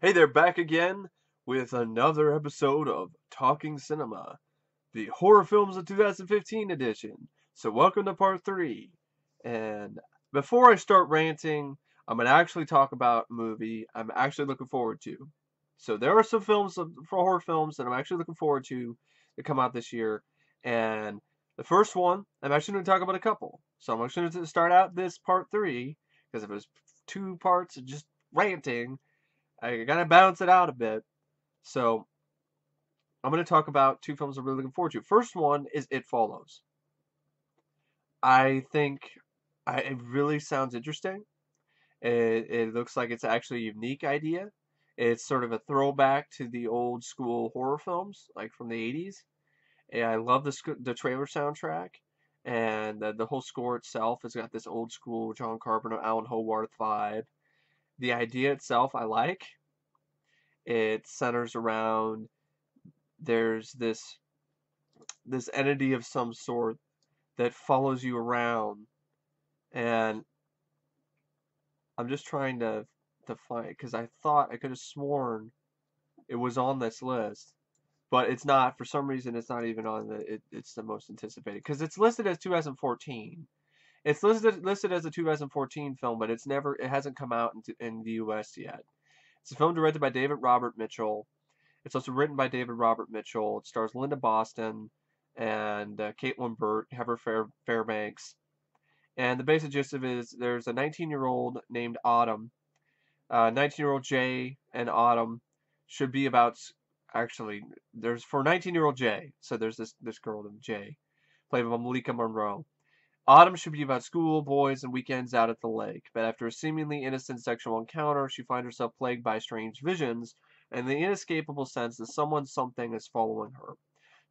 Hey there, back again with another episode of Talking Cinema, the horror films of 2015 edition. So welcome to part 3. And before I start ranting, I'm going to actually talk about a movie I'm actually looking forward to. So there are some films for horror films that I'm actually looking forward to that come out this year. And the first one, I'm actually going to talk about a couple. So I'm actually going to start out this part 3, because if it was 2 parts of just ranting, I gotta balance it out a bit. So I'm gonna talk about 2 films I'm really looking forward to. First one is It Follows. I think it really sounds interesting. It looks like it's actually a unique idea. It's sort of a throwback to the old school horror films, like from the 80s. And I love the trailer soundtrack. And the whole score itself has got this old school John Carpenter, Alan Howarth vibe. The idea itself I like. It centers around there's this entity of some sort that follows you around, and I'm just trying to find, because I thought I could have sworn it was on this list, but it's not. For some reason it's not even on it's the most anticipated, because it's listed as 2014. It's listed as a 2014 film, but it hasn't come out in the US yet. It's a film directed by David Robert Mitchell. It's also written by David Robert Mitchell. It stars Linda Boston and Caitlin Burt, Heather Fairbanks. And the basic gist of it is there's a 19-year-old named Autumn. 19-year-old Jay and Autumn should be about, actually, there's for 19-year-old Jay, so there's this girl named Jay, played by Malika Monroe. Autumn should be about school, boys, and weekends out at the lake, but after a seemingly innocent sexual encounter, she finds herself plagued by strange visions and the inescapable sense that something is following her.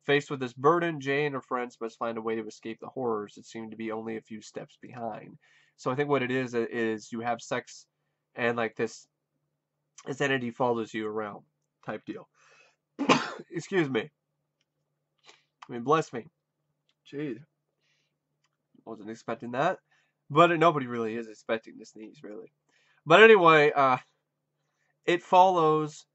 Faced with this burden, Jay and her friends must find a way to escape the horrors that seem to be only a few steps behind. So I think what it is you have sex, and like this entity follows you around type deal. Excuse me. I mean, bless me. Jeez, wasn't expecting that. But nobody really is expecting to sneeze, really. But anyway, it follows.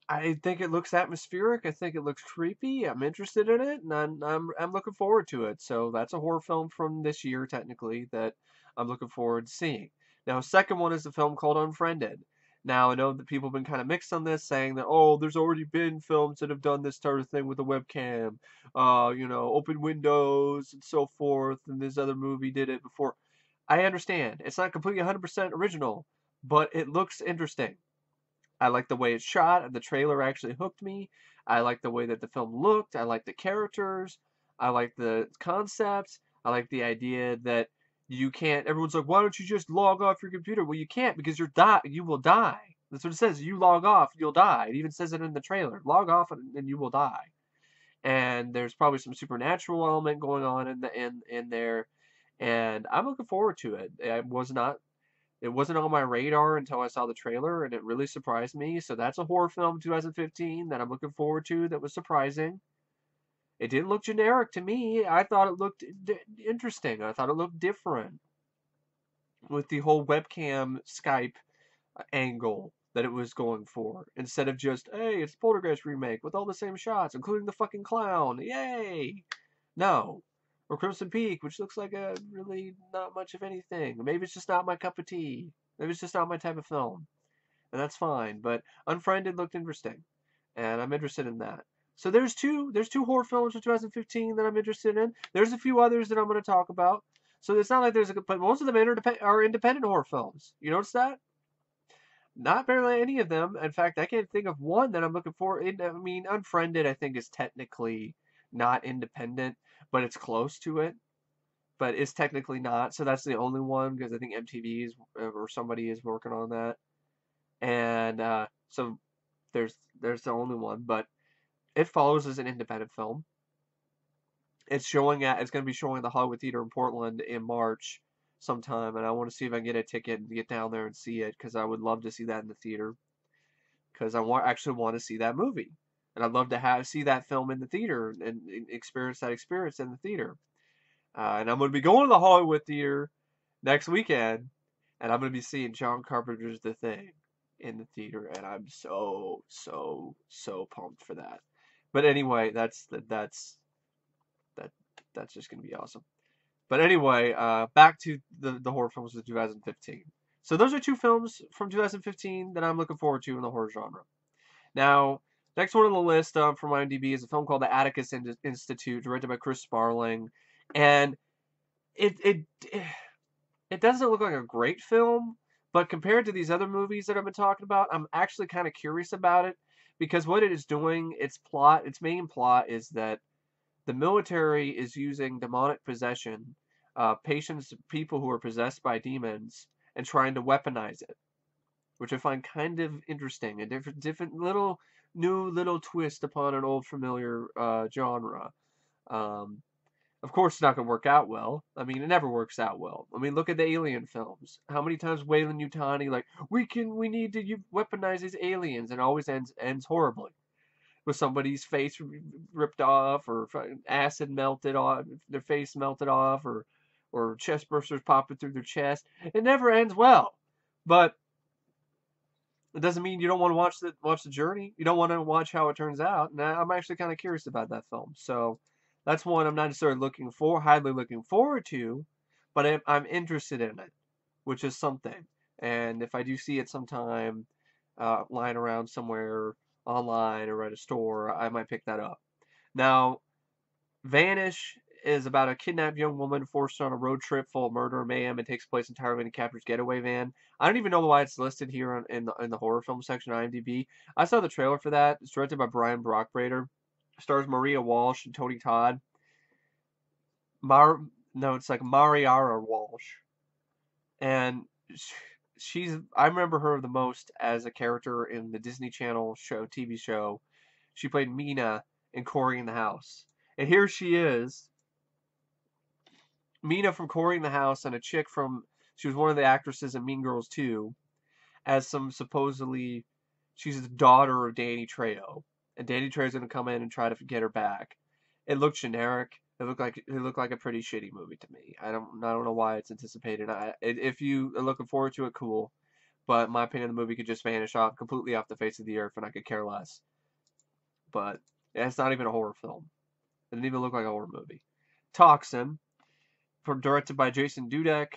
I think it looks atmospheric. I think it looks creepy. I'm interested in it, and I'm looking forward to it. So that's a horror film from this year, technically, that I'm looking forward to seeing. Now, a second one is a film called Unfriended. Now, I know that people have been kind of mixed on this, saying that, oh, there's already been films that have done this sort of thing with a webcam, open windows and so forth, and this other movie did it before. I understand. It's not completely 100% original, but it looks interesting. I like the way it's shot, and the trailer actually hooked me. I like the way that the film looked. I like the characters. I like the concepts. I like the idea that you can't. Everyone's like, why don't you just log off your computer? Well, you can't, because you will die. That's what it says. You log off, you'll die. It even says it in the trailer. Log off and you will die. And there's probably some supernatural element going on in there, and I'm looking forward to it. It wasn't on my radar until I saw the trailer, and it really surprised me. So that's a horror film 2015 that I'm looking forward to that was surprising. It didn't look generic to me. I thought it looked interesting. I thought it looked different with the whole webcam Skype angle that it was going for. Instead of just, hey, it's Poltergeist remake with all the same shots, including the fucking clown. Yay! No. Or Crimson Peak, which looks like a really not much of anything. Maybe it's just not my cup of tea. Maybe it's just not my type of film. And that's fine. But Unfriended looked interesting. And I'm interested in that. So there's two horror films from 2015 that I'm interested in. There's a few others that I'm going to talk about. So it's not like but most of them are independent horror films. You notice that? Not barely any of them. In fact, I can't think of one that I'm looking for. I mean, Unfriended, I think, is technically not independent, but it's close to it. But it's technically not. So that's the only one, because I think MTV is, or somebody is working on that. And so there's the only one. But It Follows as an independent film. It's going to be showing at the Hollywood Theater in Portland in March sometime, and I want to see if I can get a ticket and get down there and see it, because I would love to see that in the theater, because actually want to see that movie, and I'd love to see that film in the theater and experience that experience in the theater. And I'm going to be going to the Hollywood Theater next weekend, and I'm going to be seeing John Carpenter's The Thing in the theater, and I'm so pumped for that. But anyway, that that's just gonna be awesome. But anyway, back to the horror films of 2015. So those are two films from 2015 that I'm looking forward to in the horror genre. Now, next one on the list from IMDb is a film called The Atticus Institute, directed by Chris Sparling, and it it it doesn't look like a great film, but compared to these other movies that I've been talking about, I'm actually kind of curious about it because what it is doing, its main plot is that the military is using demonic possession, people who are possessed by demons, and trying to weaponize it, which I find kind of interesting, a different new little twist upon an old familiar genre. Um, of course, it's not going to work out well. I mean, it never works out well. I mean, look at the Alien films. How many times Wayland Yutani like we need to weaponize these aliens, and it always ends horribly with somebody's face ripped off or acid melted off, their face melted off, or chest bursters popping through their chest. It never ends well, but it doesn't mean you don't want to watch the journey. You don't want to watch how it turns out. And I'm actually kind of curious about that film. So that's one I'm not necessarily highly looking forward to, but I'm interested in it, which is something. And if I do see it sometime lying around somewhere online or at a store, I might pick that up. Now, Vanish is about a kidnapped young woman forced on a road trip full of murder and mayhem. It takes place entirely in a captor's getaway van. I don't even know why it's listed here in the horror film section of IMDb. I saw the trailer for that. It's directed by Brian Brockbrader. Stars Maria Walsh and Tony Todd. No, it's like Mariara Walsh, and I remember her the most as a character in the Disney Channel TV show. She played Mina in Cory in the House. And here she is, Mina from Cory in the House, and she was one of the actresses in Mean Girls 2, as supposedly, she's the daughter of Danny Trejo. And Danny Trejo's going to come in and try to get her back. It looked generic. It looked like a pretty shitty movie to me. I don't know why it's anticipated. If you are looking forward to it, cool. But in my opinion, the movie could just vanish completely off the face of the earth, and I could care less. But it's not even a horror film. It didn't even look like a horror movie. Toxin, directed by Jason Dudek,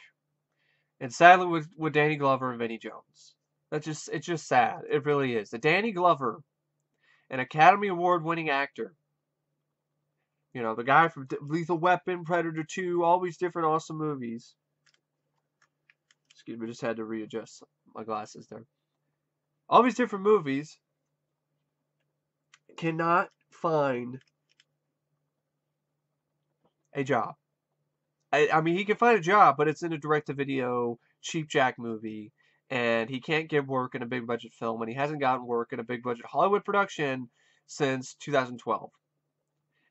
and sadly with Danny Glover and Vinnie Jones. It's just sad. It really is. The Danny Glover, an Academy Award winning actor. You know, the guy from Lethal Weapon, Predator 2, all these different awesome movies. Excuse me, just had to readjust my glasses there. All these different movies cannot find a job. I mean, he can find a job, but it's in a direct-to-video cheap jack movie, and he can't get work in a big budget film, and he hasn't gotten work in a big budget Hollywood production since 2012.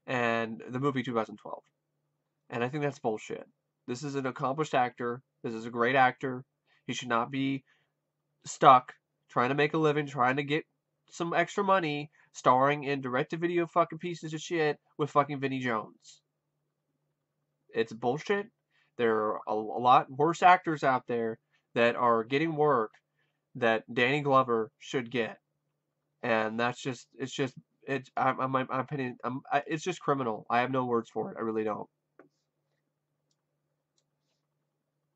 And the movie 2012. And I think that's bullshit. This is an accomplished actor. This is a great actor. He should not be stuck trying to make a living, trying to get some extra money, starring in direct-to-video fucking pieces of shit with fucking Vinnie Jones. It's bullshit. There are a lot worse actors out there that are getting work that Danny Glover should get. And my opinion, it's just criminal. I have no words for it. I really don't.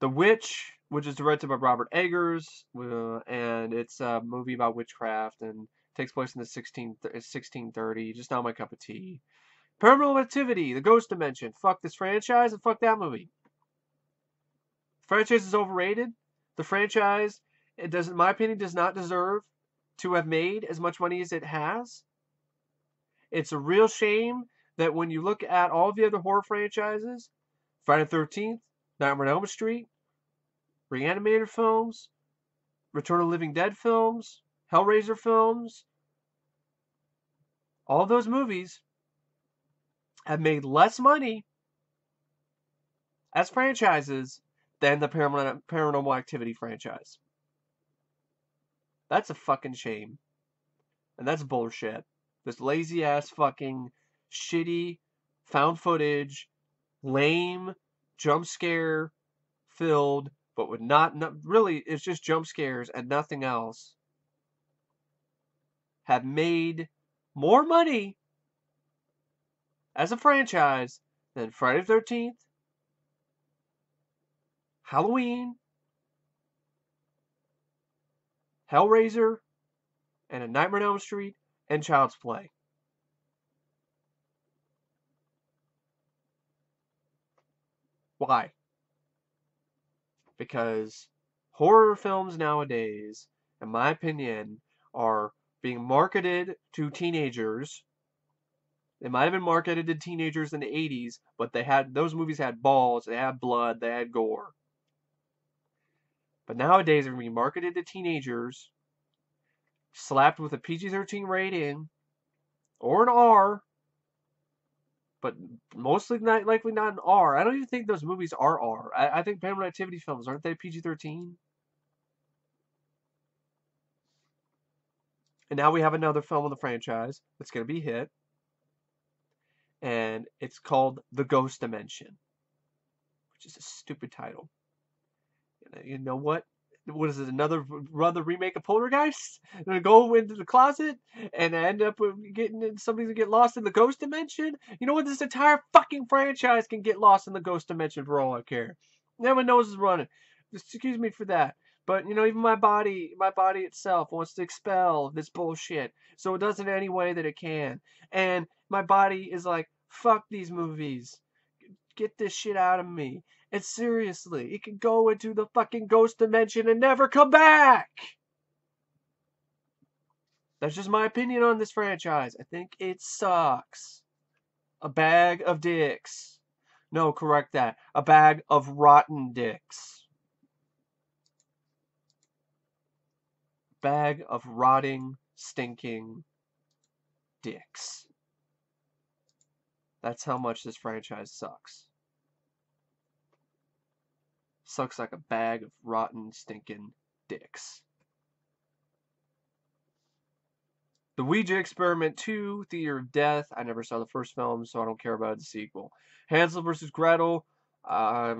The Witch, which is directed by Robert Eggers, and it's a movie about witchcraft and takes place in the 1630. Just not my cup of tea. Paranormal Activity, The Ghost Dimension. Fuck this franchise and fuck that movie. The franchise is overrated. The franchise, in my opinion, does not deserve to have made as much money as it has. It's a real shame that when you look at all the other horror franchises, Friday the 13th, Nightmare on Elm Street, Reanimator films, Return of the Living Dead films, Hellraiser films, all those movies have made less money as franchises than the Paranormal Activity franchise. That's a fucking shame. And that's bullshit. This lazy ass fucking shitty found footage, lame, jump scare filled, but with not really, it's just jump scares and nothing else. have made more money as a franchise than Friday the 13th, Halloween, Hellraiser, and A Nightmare on Elm Street, and Child's Play. Why? Because horror films nowadays, in my opinion, are being marketed to teenagers. They might have been marketed to teenagers in the 80s, but those movies had balls, they had blood, they had gore. But nowadays they're being marketed to teenagers, slapped with a PG-13 rating or an R, but mostly not likely not an R. I don't even think those movies are R. I think Paranormal Activity films, aren't they PG-13? And now we have another film in the franchise that's going to be hit. And it's called The Ghost Dimension, which is a stupid title. You know what? What is it? Another remake of Poltergeist? Gonna go into the closet and end up somebody's gonna get lost in the ghost dimension? You know what? This entire fucking franchise can get lost in the ghost dimension for all I care. Now my nose is running. Excuse me for that. But even my body itself wants to expel this bullshit. So it does it any way that it can. And my body is like, fuck these movies. Get this shit out of me. And seriously, it can go into the fucking ghost dimension and never come back. That's just my opinion on this franchise. I think it sucks. A bag of dicks. No, correct that. A bag of rotten dicks. Bag of rotting, stinking dicks. That's how much this franchise sucks. Sucks like a bag of rotten, stinking dicks. The Ouija Experiment 2, Theater of Death. I never saw the first film, so I don't care about the sequel. Hansel versus Gretel. It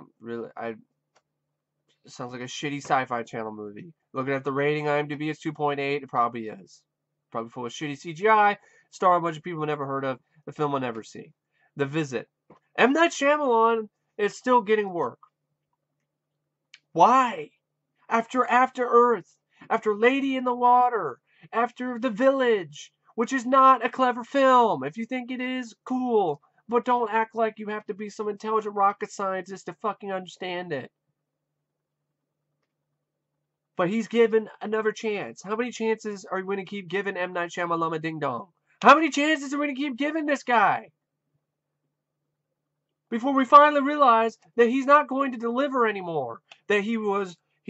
sounds like a shitty Sci-Fi Channel movie. Looking at the rating, IMDb is 2.8. It probably is. Probably full of shitty CGI. Star a bunch of people never heard of. The film I'll never see. The Visit. M. Night Shyamalan is still getting work. Why? After Earth, after Lady in the Water, after The Village, which is not a clever film. If you think it is, cool. But don't act like you have to be some intelligent rocket scientist to fucking understand it. But he's given another chance. How many chances are we going to keep giving M. Night Shyamalan Ding Dong? How many chances are we going to keep giving this guy? Before we finally realize that he's not going to deliver anymore. That he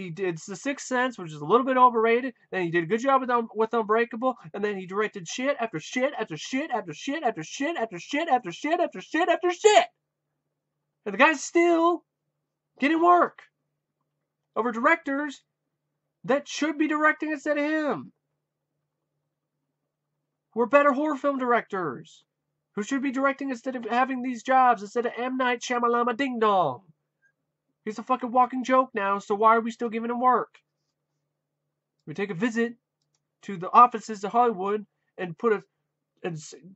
did The Sixth Sense, which is a little bit overrated. Then he did a good job with Unbreakable, and then he directed shit after shit after shit after shit after shit after shit after shit after shit after shit. And the guy's still getting work over directors that should be directing instead of him. We're better horror film directors who should be directing instead of having these jobs instead of M. Night Shyamalan Ding Dong. He's a fucking walking joke now, so why are we still giving him work? We take a visit to the offices of Hollywood and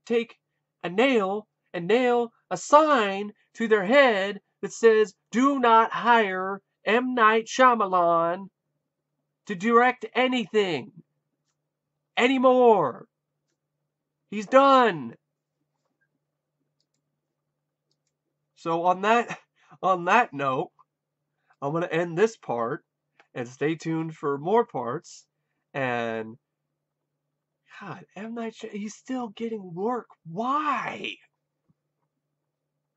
take a nail and nail a sign to their head that says, "Do not hire M. Night Shyamalan to direct anything anymore. He's done." So on that note, I'm going to end this part and stay tuned for more parts. And God, M. Night Shyamalan, he's still getting work. Why?